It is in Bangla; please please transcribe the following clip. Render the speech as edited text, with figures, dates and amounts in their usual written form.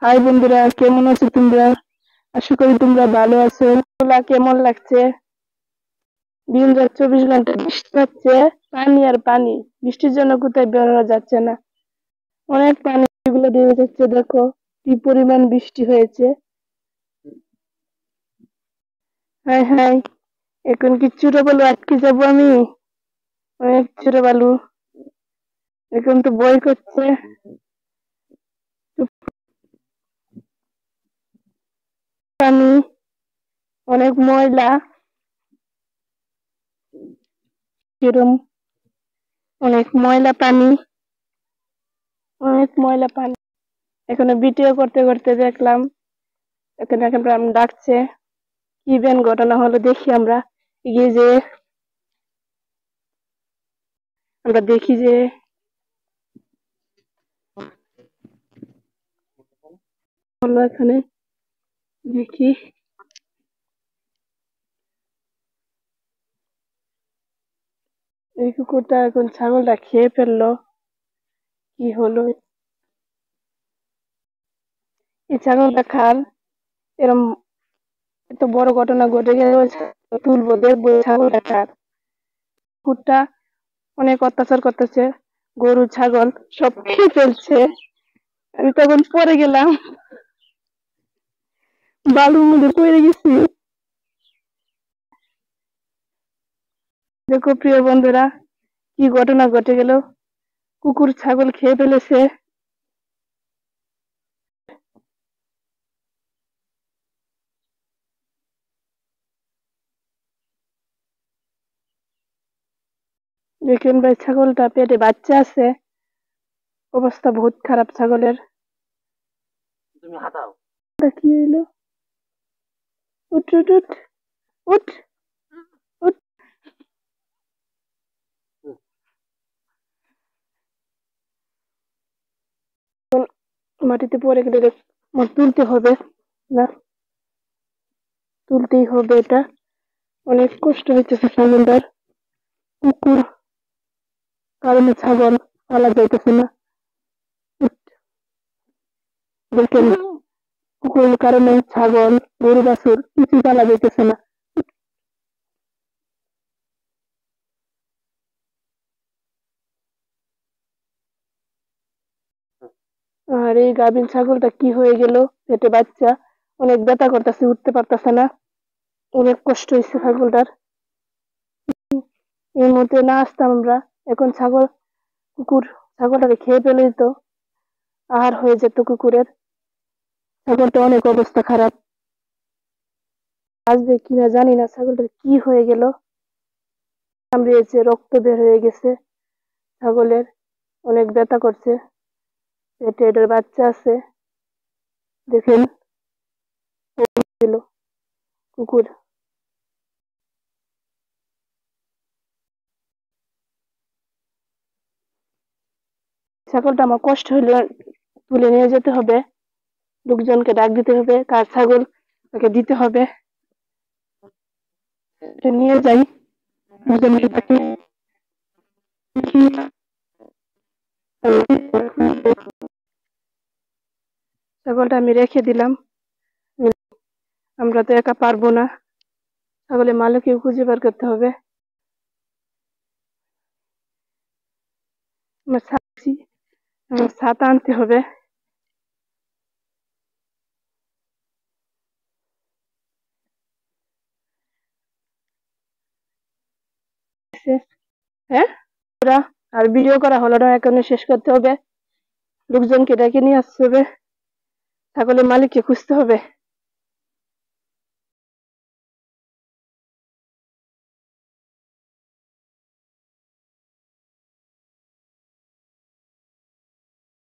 হাই বন্ধুরা, কেমন আছো তোমরা? আশা করি তোমরা ভালো আছো। তোলা কেমন লাগছে? দিন রাত 24 ঘন্টা বৃষ্টি হচ্ছে, পানি আর পানি। বৃষ্টির জন্য কোথায় বের হওয়া যাচ্ছে না। অনেক পানি এগুলো দিয়ে যাচ্ছে, দেখো কি পরিমাণ বৃষ্টি হয়েছে। হাই হাই, এখন কি চুরে বালু আটকে যাবো আমি? অনেক চুরে বালু, এখন তো বই করছে। পানি, অনেক ময়লা, কিরম অনেক ময়লা পানি, অনেক ময়লা পানি। এখানে ভিডিও করতে করতে দেখলাম এখানে এখন ডাকছে। কি বেন ঘটনা হলো দেখি আমরা এগিয়ে যে আমরা দেখি যে হলো এখানে দেখি এই কুকুরটা এখন ছাগলটা খেয়ে ফেললো। কি হলো এই ছাগলটা খার এরম এত বড় ঘটনা ঘটে গেল, তুলবো দেখবো এই ছাগলটা খার। কুকুরটা অনেক অত্যাচার করতেছে, গরু ছাগল সব খেয়ে ফেলছে। আমি তখন পড়ে গেলাম, বালুর মধ্যে পড়ে গেছি। দেখো প্রিয় বন্ধুরা, কি ঘটনা ঘটে গেল, কুকুর ছাগল খেয়ে ফেলেছে। দেখেন ভাই, ছাগলটা পেটে বাচ্চা আছে, অবস্থা বহুত খারাপ ছাগলের। কি হইলো? উঠ উঠ উঠ উঠ উঠ। মাটিতে পড়ে গেলে তুলতে হবে না, তুলতেই হবে। এটা অনেক কষ্ট হইতেছে ছাগলটার। কুকুর কারণে ছাগল পালা যাইতেছে না। দেখেন, কুকুরের কারণে ছাগল গরু বাছুর কিছু পালা যাইতেছে না। আর এই গাভীন ছাগলটা কি হয়ে গেল, পেটে বাচ্চা, অনেক ব্যথা করতেছে, উঠতে পারতেছে না। অনেক কষ্ট হয়েছে ছাগলটার। এর মধ্যে না আসতাম আমরা, এখন কুকুর ছাগলটাকে খেয়ে ফেলে দিত, আহার হয়ে যেত কুকুরের। ছাগলটা অনেক অবস্থা খারাপ, আসবে কিনা জানি না। ছাগলটার কি হয়ে গেল, কামড়িয়েছে, রক্ত বের হয়ে গেছে ছাগলের, অনেক ব্যথা করছে, পেটে এটার বাচ্চা আছে। দেখেন দিল কুকুর। ছাগলটা আমার কষ্ট হইলে তুলে নিয়ে যেতে হবে, লোকজনকে ডাক দিতে হবে, কার ছাগল তাকে দিতে হবে। নিয়ে যাই, ছাগলটা আমি রেখে দিলাম। আমরা তো একা পারবো না, ছাগলের মালিককেও খুঁজে বের করতে হবে। আমার ছাতা আনতে হবে। হ্যাঁ, আর ভিডিও করা হলো না, এখন শেষ করতে হবে, লোকজনকে ডেকে নিয়ে আসতে হবে, ছাগলের মালিককে খুঁজতে হবে।